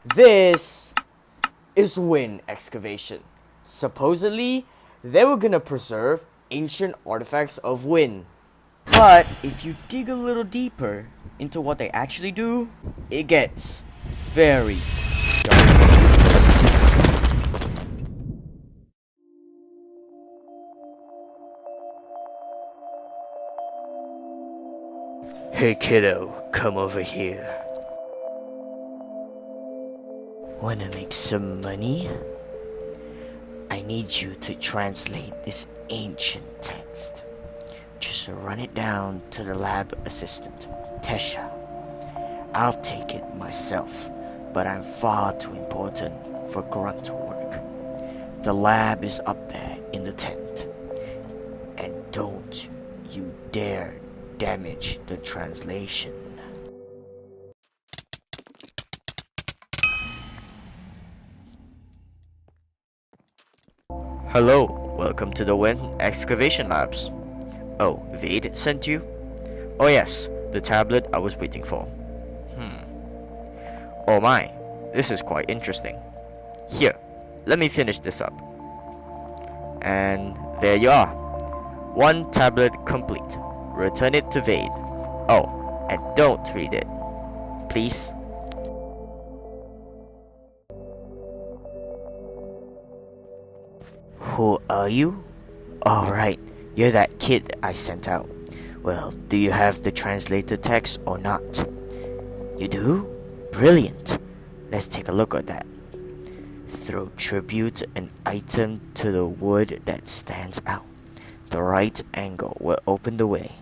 This is WynnExcavation. Supposedly, they were gonna preserve ancient artifacts of Wynn. But if you dig a little deeper into what they actually do, it gets very dark. Hey kiddo, come over here. Wanna make some money? I need you to translate this ancient text. Just run it down to the lab assistant, Tesha. I'll take it myself, but I'm far too important for grunt work. The lab is up there in the tent. And don't you dare damage the translation. Hello, welcome to the WynnExcavation Labs. Oh, Vade sent you? Oh yes, the tablet I was waiting for. Oh my, this is quite interesting. Here, let me finish this up. And there you are. One tablet complete. Return it to Vade. Oh, and don't read it. Please. Who are you? Alright, you're that kid I sent out. Well, do you have the translated text or not? You do? Brilliant. Let's take a look at that. Throw tribute an item to the wood that stands out. The right angle will open the way.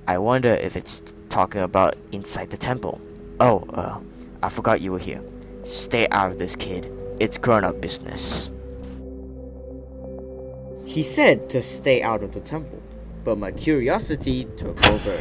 I wonder if it's talking about inside the temple. Oh, I forgot you were here. Stay out of this, kid. It's grown-up business. He said to stay out of the temple, but my curiosity took over.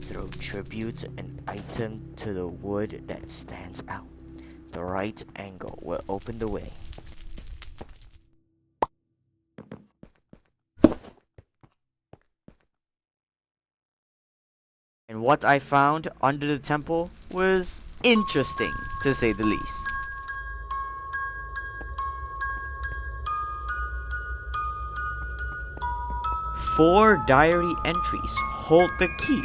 Throw tribute an item to the wood that stands out. The right angle will open the way. And what I found under the temple was interesting, to say the least. Four diary entries hold the key.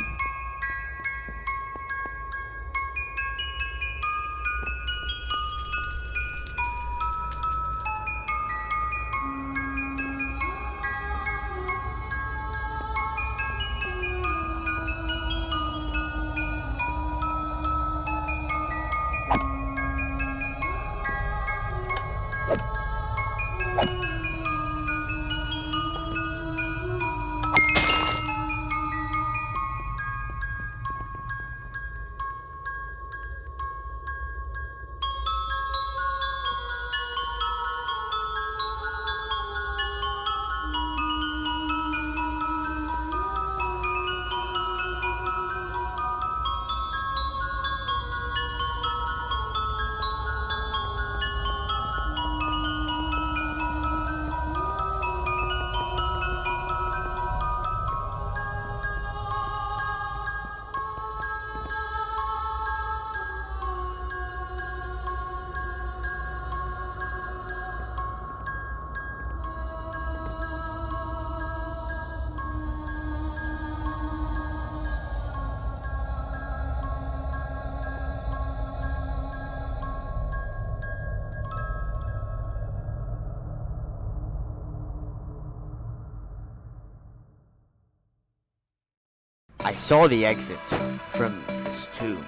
I saw the exit from this tomb,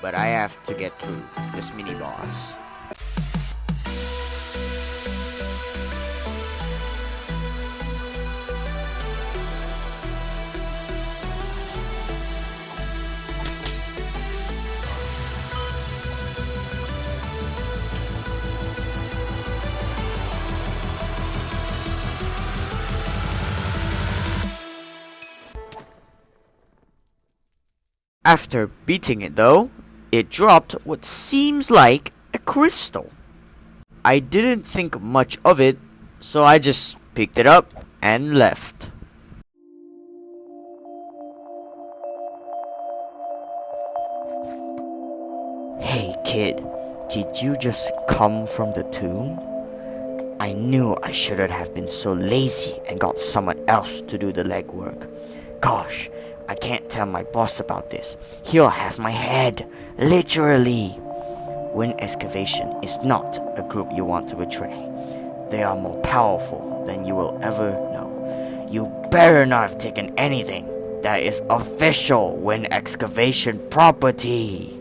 but I have to get through this mini-boss. After beating it though, it dropped what seems like a crystal. I didn't think much of it, so I just picked it up and left. Hey kid, did you just come from the tomb? I knew I shouldn't have been so lazy and got someone else to do the legwork. Gosh, I can't tell my boss about this. He'll have my head, literally. WynnExcavation is not a group you want to betray. They are more powerful than you will ever know. You better not have taken anything that is official WynnExcavation property.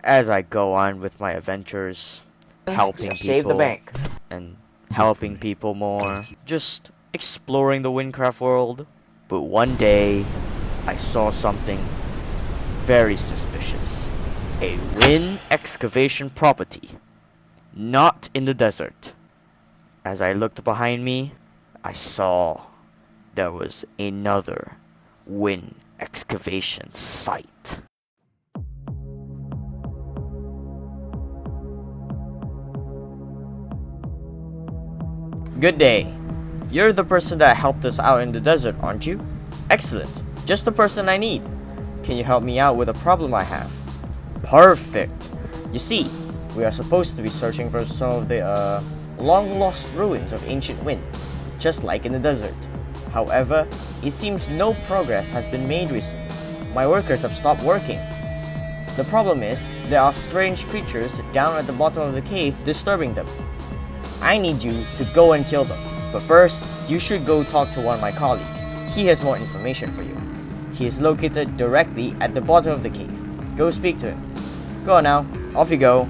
As I go on with my adventures, helping people, save the bank, and helping people more, just exploring the Wynncraft world. But one day, I saw something very suspicious. A WynnExcavation property, not in the desert. As I looked behind me, I saw there was another WynnExcavation site. Good day. You're the person that helped us out in the desert, aren't you? Excellent. Just the person I need. Can you help me out with a problem I have? Perfect. You see, we are supposed to be searching for some of the long-lost ruins of ancient Wynn, just like in the desert. However, it seems no progress has been made recently. My workers have stopped working. The problem is, there are strange creatures down at the bottom of the cave disturbing them. I need you to go and kill them. But first, you should go talk to one of my colleagues. He has more information for you. He is located directly at the bottom of the cave. Go speak to him. Go on now, off you go.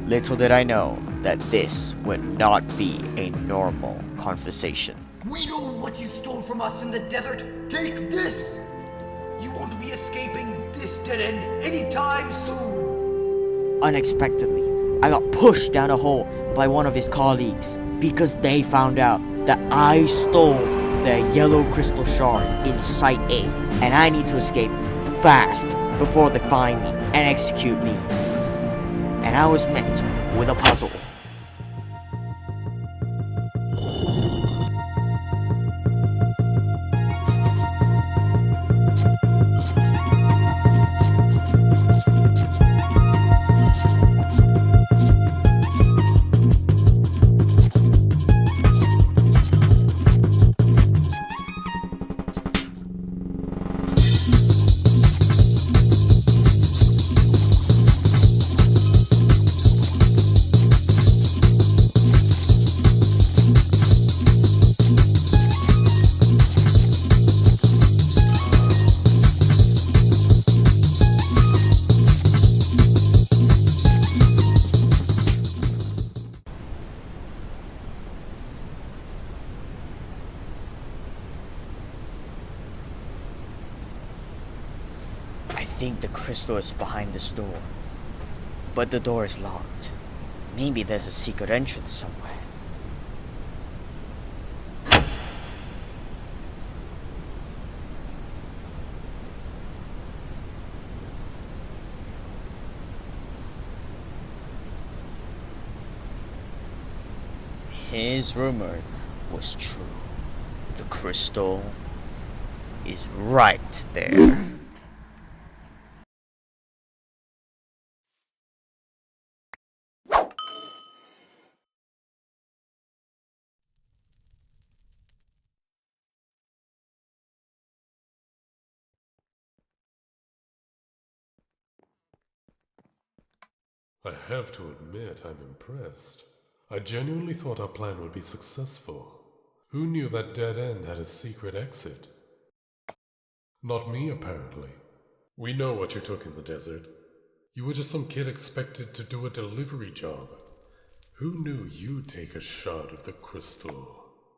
Little did I know that this would not be a normal conversation. We know what you stole from us in the desert. Take this! You won't be escaping this dead end anytime soon. Unexpectedly, I got pushed down a hole by one of his colleagues because they found out that I stole their yellow crystal shard in Site A, and I need to escape fast before they find me and execute me. And I was met with a puzzle. I think the crystal is behind this door, but the door is locked. Maybe there's a secret entrance somewhere. His rumor was true. The crystal is right there. I have to admit, I'm impressed. I genuinely thought our plan would be successful. Who knew that dead end had a secret exit? Not me, apparently. We know what you took in the desert. You were just some kid expected to do a delivery job. Who knew you'd take a shard of the crystal?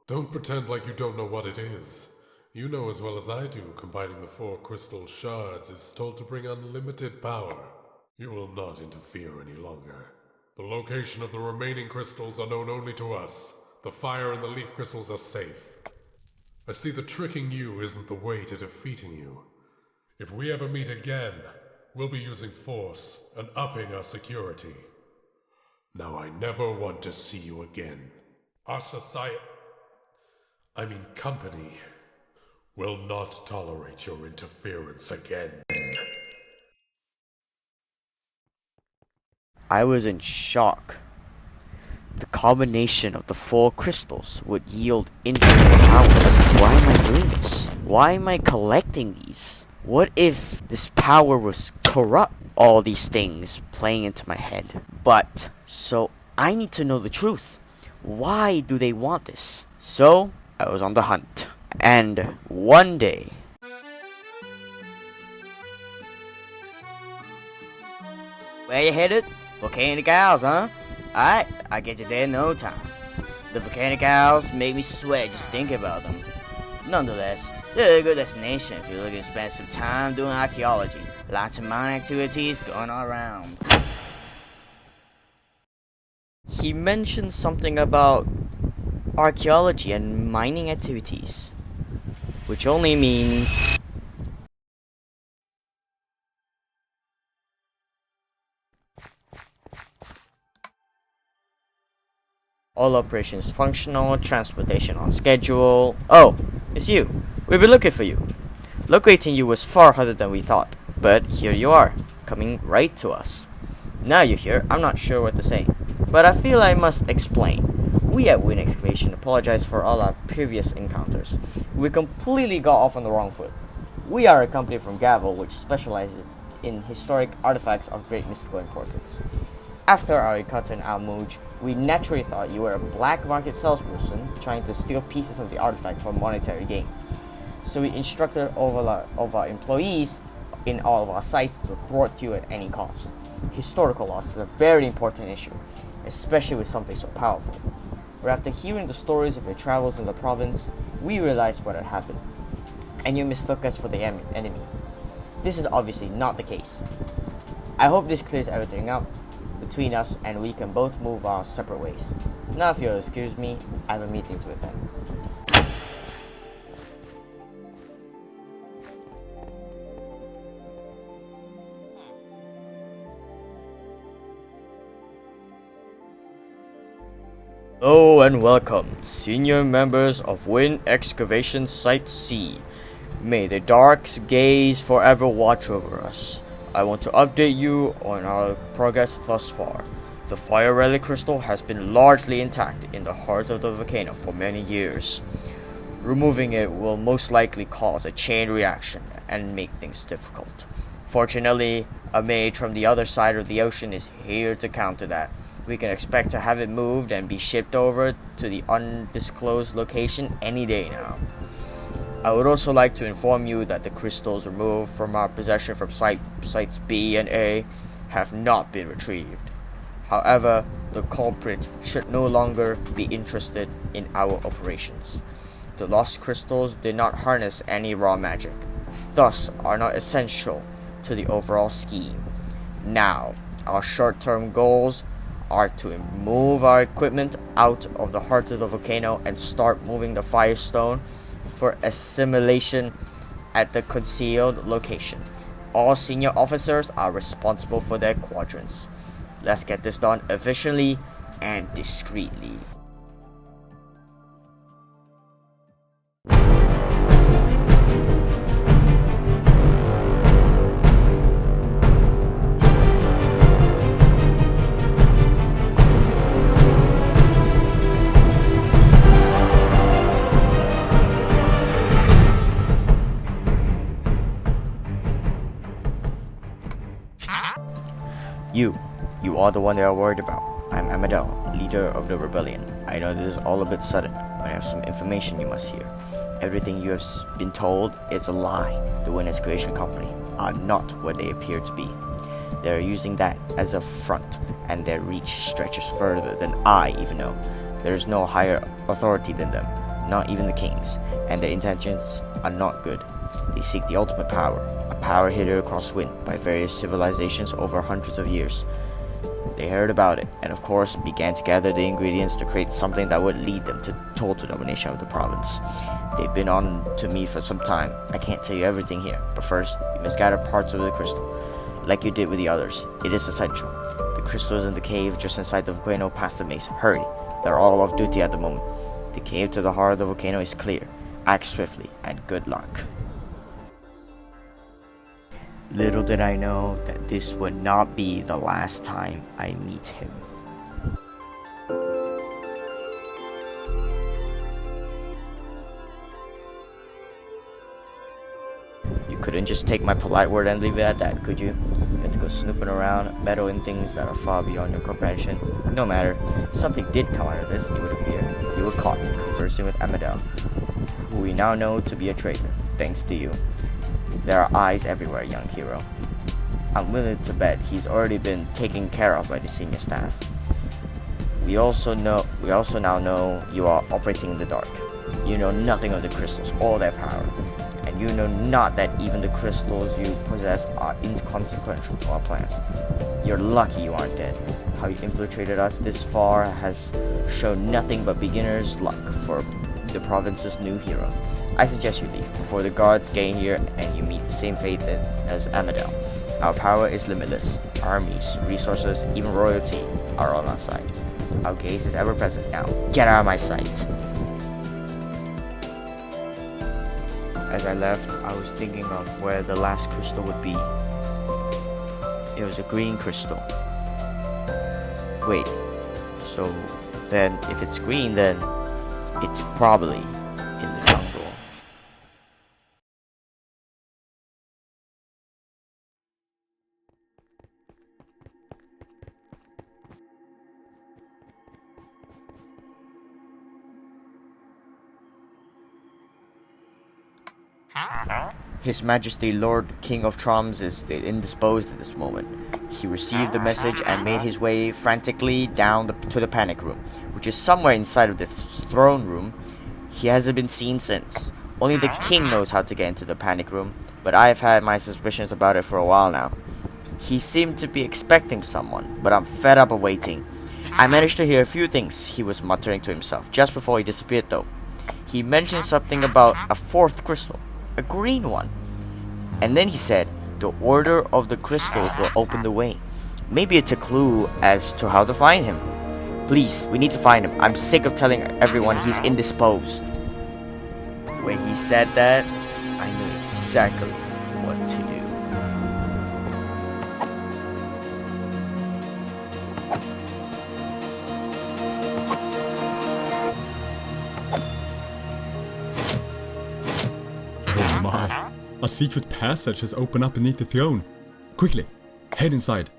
Don't pretend like you don't know what it is. You know as well as I do, combining the 4 crystal shards is told to bring unlimited power. You will not interfere any longer. The location of the remaining crystals are known only to us. The fire and the leaf crystals are safe. I see that tricking you isn't the way to defeating you. If we ever meet again, we'll be using force and upping our security. Now I never want to see you again. Our company will not tolerate your interference again. I was in shock. The combination of the 4 crystals would yield infinite power. Why am I doing this? Why am I collecting these? What if this power was corrupt? All these things playing into my head. But, so I need to know the truth. Why do they want this? So, I was on the hunt. And one day... Where you headed? Volcanic Owls, huh? Alright, I'll get you there in no time. The Volcanic Owls make me sweat just thinking about them. Nonetheless, they're a good destination if you're looking to spend some time doing archaeology. Lots of mining activities going all around. He mentioned something about archaeology and mining activities, which only means all operations functional, transportation on schedule. Oh, it's you. We've been looking for you. Locating you was far harder than we thought, but here you are, coming right to us. Now you're here, I'm not sure what to say, but I feel I must explain. We at WynnExcavation apologize for all our previous encounters. We completely got off on the wrong foot. We are a company from Gavel which specializes in historic artifacts of great mystical importance. After our encounter in Al-Muj, we naturally thought you were a black market salesperson trying to steal pieces of the artifact for monetary gain. So we instructed all of our employees in all of our sites to thwart you at any cost. Historical loss is a very important issue, especially with something so powerful. But after hearing the stories of your travels in the province, we realized what had happened, and you mistook us for the enemy. This is obviously not the case. I hope this clears everything up between us and we can both move our separate ways. Now if you'll excuse me, I have a meeting to attend. Hello and welcome, senior members of WynnExcavation Site C. May the dark's gaze forever watch over us. I want to update you on our progress thus far. The fire relic crystal has been largely intact in the heart of the volcano for many years. Removing it will most likely cause a chain reaction and make things difficult. Fortunately, a mage from the other side of the ocean is here to counter that. We can expect to have it moved and be shipped over to the undisclosed location any day now. I would also like to inform you that the crystals removed from our possession from sites B and A have not been retrieved. However, the culprit should no longer be interested in our operations. The lost crystals did not harness any raw magic, thus are not essential to the overall scheme. Now, our short-term goals are to move our equipment out of the heart of the volcano and start moving the firestone for assimilation at the concealed location. All senior officers are responsible for their quadrants. Let's get this done efficiently and discreetly. You are the one they are worried about. I'm Amadel, leader of the rebellion. I know this is all a bit sudden, but I have some information you must hear. Everything you have been told is a lie. The WynnExcavation Company are not what they appear to be. They are using that as a front, and their reach stretches further than I even know. There is no higher authority than them, not even the kings, and their intentions are not good. They seek the ultimate power, a power hidden across Wynn by various civilizations over hundreds of years. They heard about it, and of course began to gather the ingredients to create something that would lead them to total domination of the province. They've been on to me for some time. I can't tell you everything here, but first, you must gather parts of the crystal, like you did with the others. It is essential. The crystal is in the cave just inside the volcano past the maze. Hurry, they're all off duty at the moment. The cave to the heart of the volcano is clear. Act swiftly, and good luck. Little did I know that this would not be the last time I meet him. You couldn't just take my polite word and leave it at that, could you? You had to go snooping around, meddle in things that are far beyond your comprehension. No matter, something did come out of this, it would appear. You were caught conversing with Amadel, who we now know to be a traitor, thanks to you. There are eyes everywhere, young hero. I'm willing to bet he's already been taken care of by the senior staff. We also now know you are operating in the dark. You know nothing of the crystals or their power, and you know not that even the crystals you possess are inconsequential to our plans. You're lucky you aren't dead. How you infiltrated us this far has shown nothing but beginner's luck for the province's new hero. I suggest you leave before the guards gain here and you meet the same fate as Amadel. Our power is limitless. Armies, resources, even royalty are on our side. Our gaze is ever present now. Get out of my sight. As I left, I was thinking of where the last crystal would be. It was a green crystal. Wait, so then if it's green, then it's probably in the jungle. His Majesty Lord King of Troms is indisposed at this moment. He received the message and made his way frantically down to the panic room, which is somewhere inside of the throne room. He hasn't been seen since. Only the king knows how to get into the panic room, but I have had my suspicions about it for a while now. He seemed to be expecting someone, but I'm fed up of waiting. I managed to hear a few things he was muttering to himself just before he disappeared though. He mentioned something about a fourth crystal. A green one. And then he said, the order of the crystals will open the way. Maybe it's a clue as to how to find him. Please, we need to find him. I'm sick of telling everyone he's indisposed. When he said that, I knew exactly what to do. Oh my. A secret passage has opened up beneath the throne. Quickly, head inside.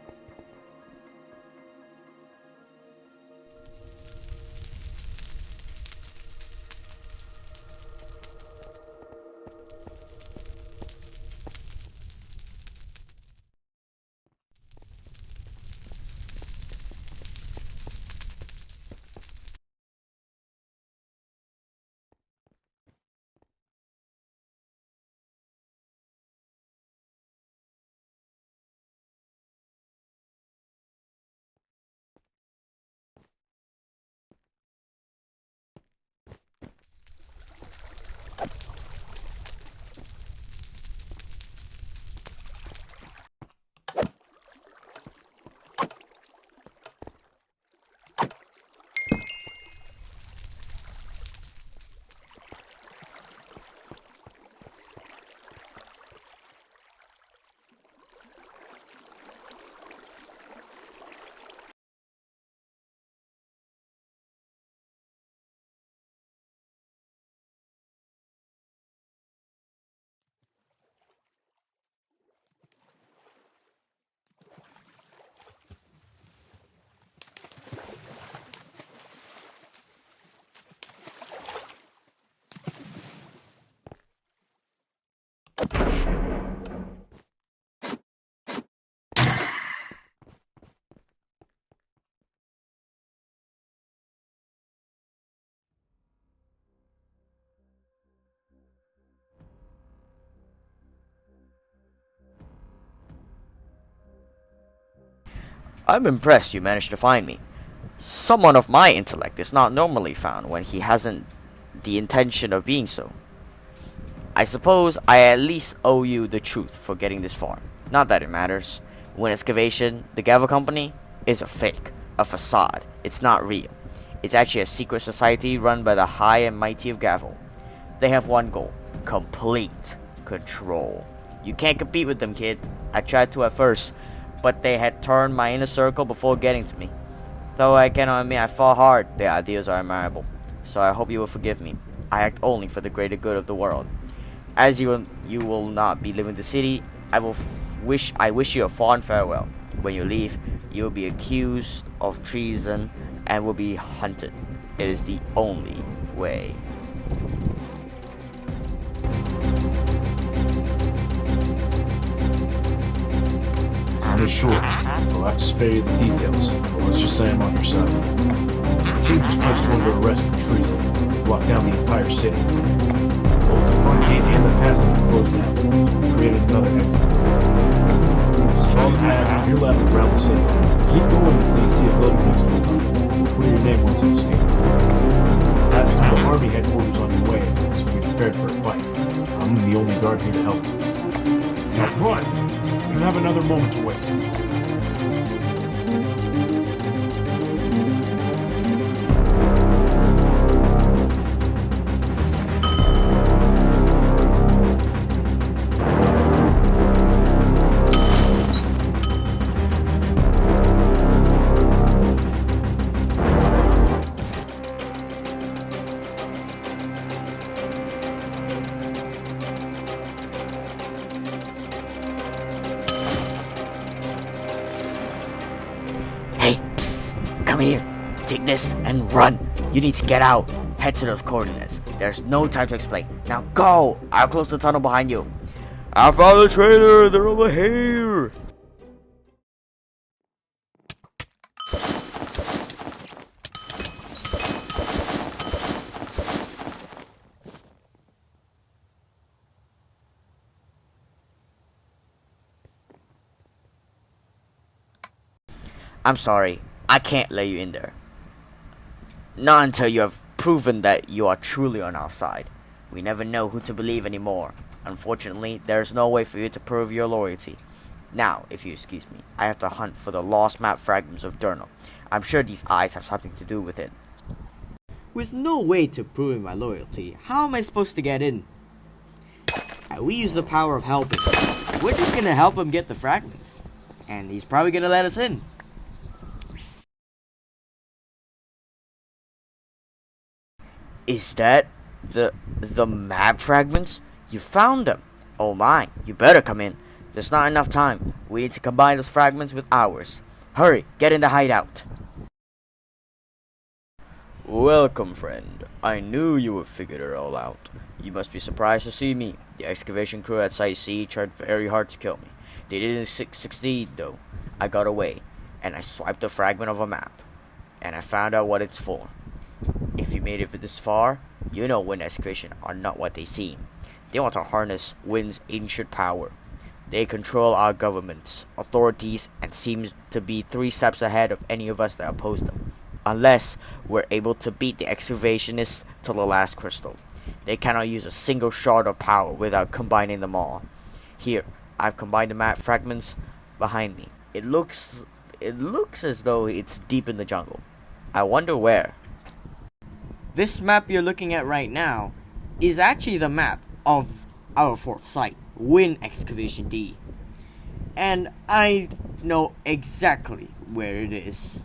I'm impressed you managed to find me. Someone of my intellect is not normally found when he hasn't the intention of being so. I suppose I at least owe you the truth for getting this far. Not that it matters. WynnExcavation, the Gavel Company, is a fake, a facade. It's not real. It's actually a secret society run by the high and mighty of Gavel. They have one goal: complete control. You can't compete with them, kid. I tried to at first, but they had turned my inner circle before getting to me. Though I cannot admit I fought hard, their ideas are admirable. So I hope you will forgive me. I act only for the greater good of the world. As you will not be leaving the city, I wish you a fond farewell. When you leave, you will be accused of treason and will be hunted. It is the only way. Time is short, so I'll have to spare you the details, but let's just say I'm on your side. King just punched you under arrest for treason. You've locked down the entire city. Both the front gate and the passage are closed now. We created another exit. Just follow the path to your left around the city. Keep going until you see a building next to a tunnel. We'll clear your name once you escape. That's to the army headquarters on your way, so be prepared for a fight. I'm the only guard here to help you. Now run! We don't have another moment to waste. Hey, psst, come here. Take this and run. You need to get out. Head to those coordinates. There's no time to explain. Now go. I'll close the tunnel behind you. I found a traitor. They're over here. I'm sorry, I can't let you in there. Not until you have proven that you are truly on our side. We never know who to believe anymore. Unfortunately, there's no way for you to prove your loyalty. Now, if you excuse me, I have to hunt for the lost map fragments of Darren. I'm sure these eyes have something to do with it. With no way to prove my loyalty, how am I supposed to get in? We use the power of helping. We're just gonna help him get the fragments. And he's probably gonna let us in. Is that the map fragments? You found them. Oh my, you better come in. There's not enough time. We need to combine those fragments with ours. Hurry, get in the hideout. Welcome, friend. I knew you would figure it all out. You must be surprised to see me. The excavation crew at Site C tried very hard to kill me. They didn't succeed, though. I got away, and I swiped a fragment of a map, and I found out what it's for. If you made it this far, you know WynnExcavation are not what they seem. They want to harness Wynn's ancient power. They control our governments, authorities, and seem to be 3 steps ahead of any of us that oppose them. Unless we're able to beat the excavationists to the last crystal. They cannot use a single shard of power without combining them all. Here, I've combined the map fragments behind me. It looks as though it's deep in the jungle. I wonder where. This map you're looking at right now is actually the map of our 4th site, WynnExcavation D. And I know exactly where it is.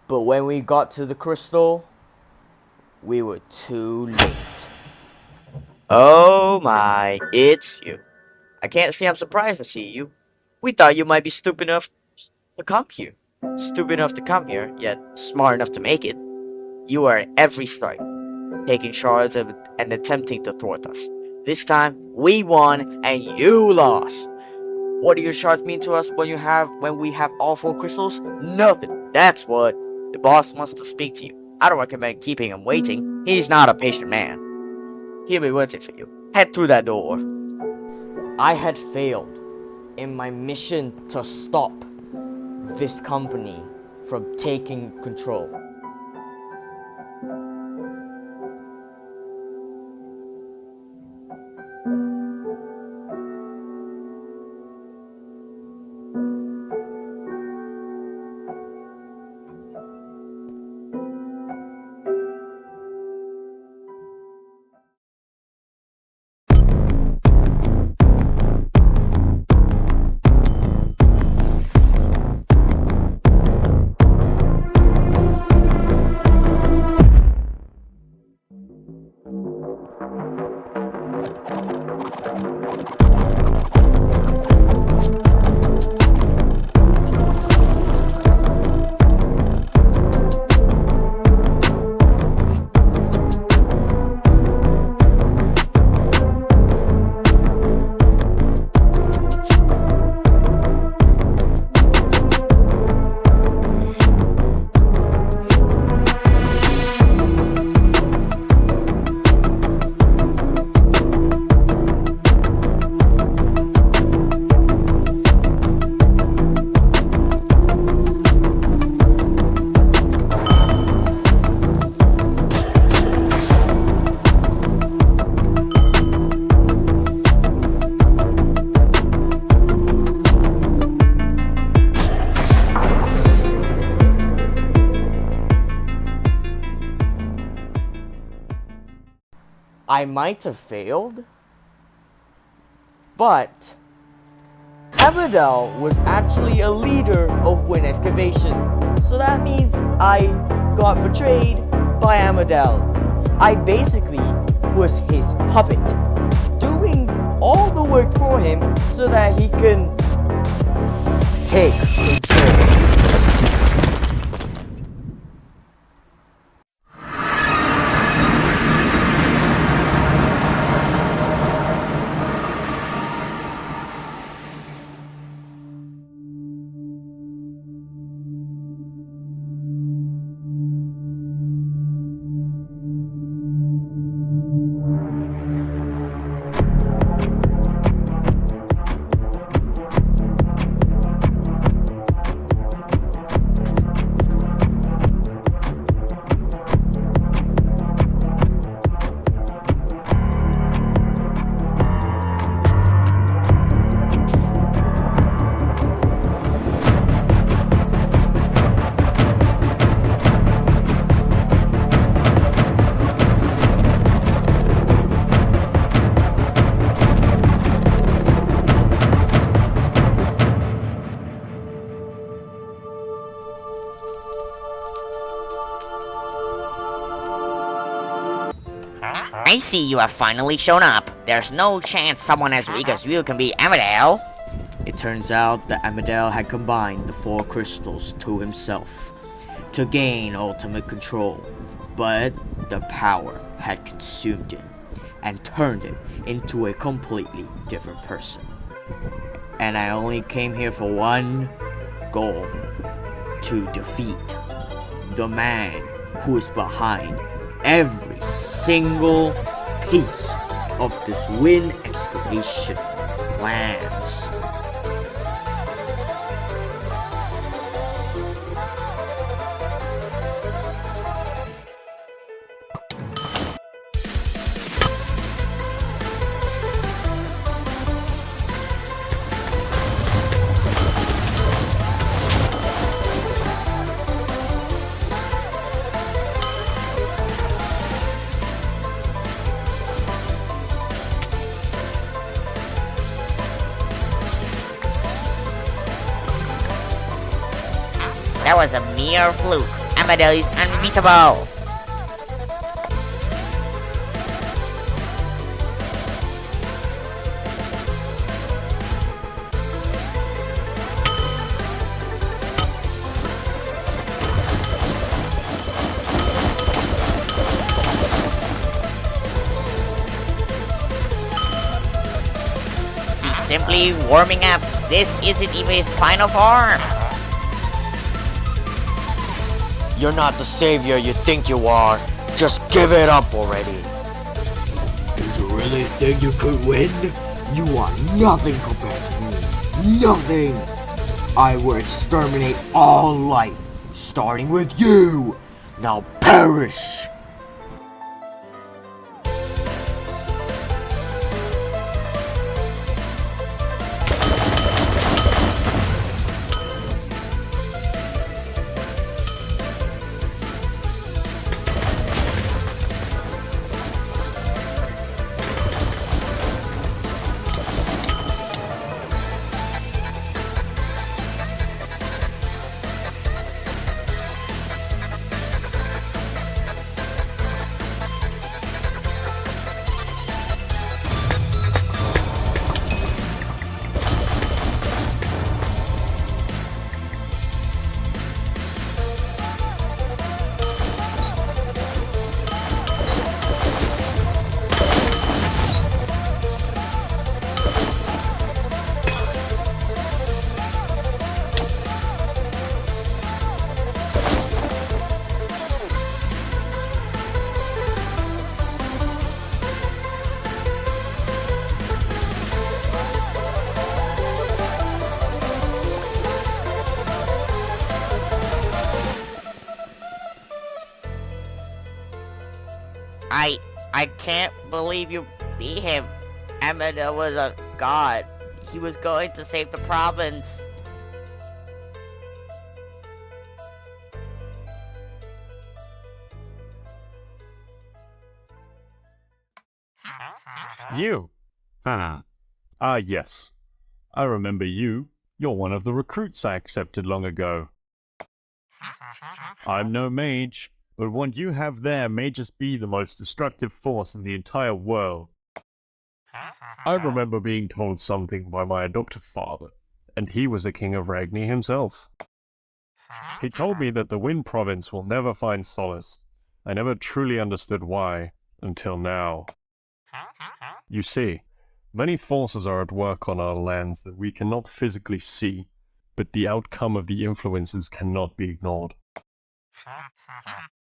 But when we got to the crystal, we were too late. Oh my, it's you. I can't say I'm surprised to see you. We thought you might be stupid enough to come here. Stupid enough to come here, yet smart enough to make it. You are at every strike, taking charge of and attempting to thwart us. This time, we won and you lost. What do your shards mean to us when we have all 4 crystals? Nothing. That's what. The boss wants to speak to you. I don't recommend keeping him waiting. He's not a patient man. He'll be waiting for you. Head through that door. I had failed in my mission to stop this company from taking control. I might have failed, but Amadel was actually a leader of WynnExcavation, so that means I got betrayed by Amadel. So I basically was his puppet, doing all the work for him so that he can take control. I see you have finally shown up. There's no chance someone as weak as you can be Amadel. It turns out that Amadel had combined the 4 crystals to himself to gain ultimate control, but the power had consumed him and turned him into a completely different person. And I only came here for one goal: to defeat the man who is behind every single piece of this WynnExcavation plans. was a mere fluke. Amadel is unbeatable. He's simply warming up. This isn't even his final form. You're not the savior you think you are. Just give it up already. Did you really think you could win? You are nothing compared to me. Nothing! I will exterminate all life, starting with you. Now perish! I can't believe you beat him. Amadel was a god. He was going to save the province. You? Ah, yes. I remember you. You're one of the recruits I accepted long ago. I'm no mage, but what you have there may just be the most destructive force in the entire world. I remember being told something by my adoptive father, and he was a king of Ragni himself. He told me that the Wynn province will never find solace. I never truly understood why, until now. You see, many forces are at work on our lands that we cannot physically see, but the outcome of the influences cannot be ignored.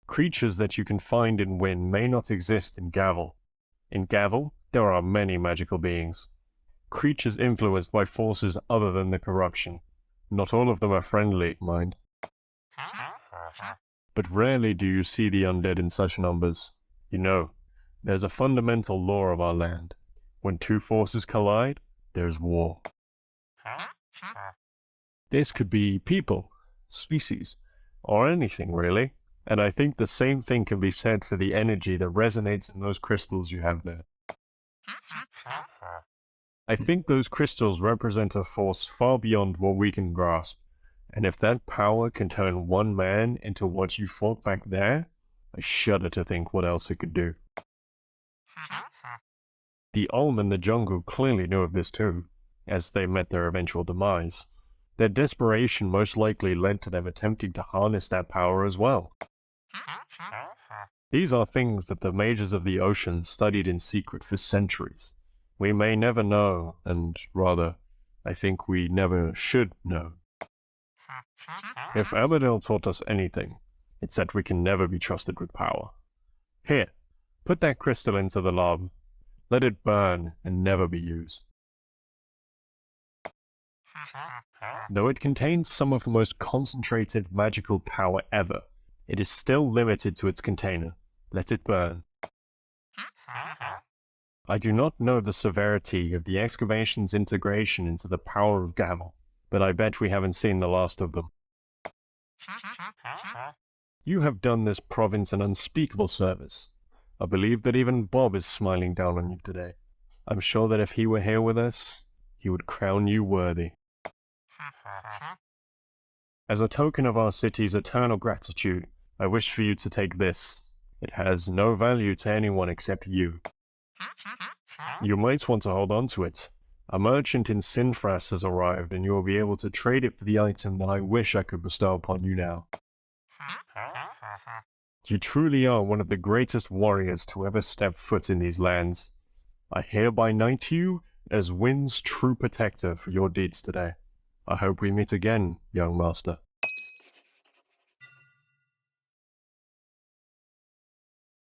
Creatures that you can find in Wynn may not exist in Gavel. In Gavel, there are many magical beings. Creatures influenced by forces other than the corruption. Not all of them are friendly, mind. But rarely do you see the undead in such numbers. You know, there's a fundamental law of our land. When two forces collide, there's war. This could be people, species, or anything really. And I think the same thing can be said for the energy that resonates in those crystals you have there. I think those crystals represent a force far beyond what we can grasp. And if that power can turn one man into what you fought back there, I shudder to think what else it could do. The Ulm in the jungle clearly knew of this too, as they met their eventual demise. Their desperation most likely led to them attempting to harness that power as well. These are things that the mages of the ocean studied in secret for centuries. We may never know, and rather, I think we never should know. If Amadel taught us anything, it's that we can never be trusted with power. Here, put that crystal into the lob. Let it burn and never be used. Though it contains some of the most concentrated magical power ever, it is still limited to its container. Let it burn. I do not know the severity of the excavation's integration into the power of Gavel, but I bet we haven't seen the last of them. You have done this province an unspeakable service. I believe that even Bob is smiling down on you today. I'm sure that if he were here with us, he would crown you worthy. As a token of our city's eternal gratitude, I wish for you to take this. It has no value to anyone except you. You might want to hold on to it. A merchant in Sinfras has arrived, and you will be able to trade it for the item that I wish I could bestow upon you now. You truly are one of the greatest warriors to ever step foot in these lands. I hereby knight you as Wynn's true protector for your deeds today. I hope we meet again, young master.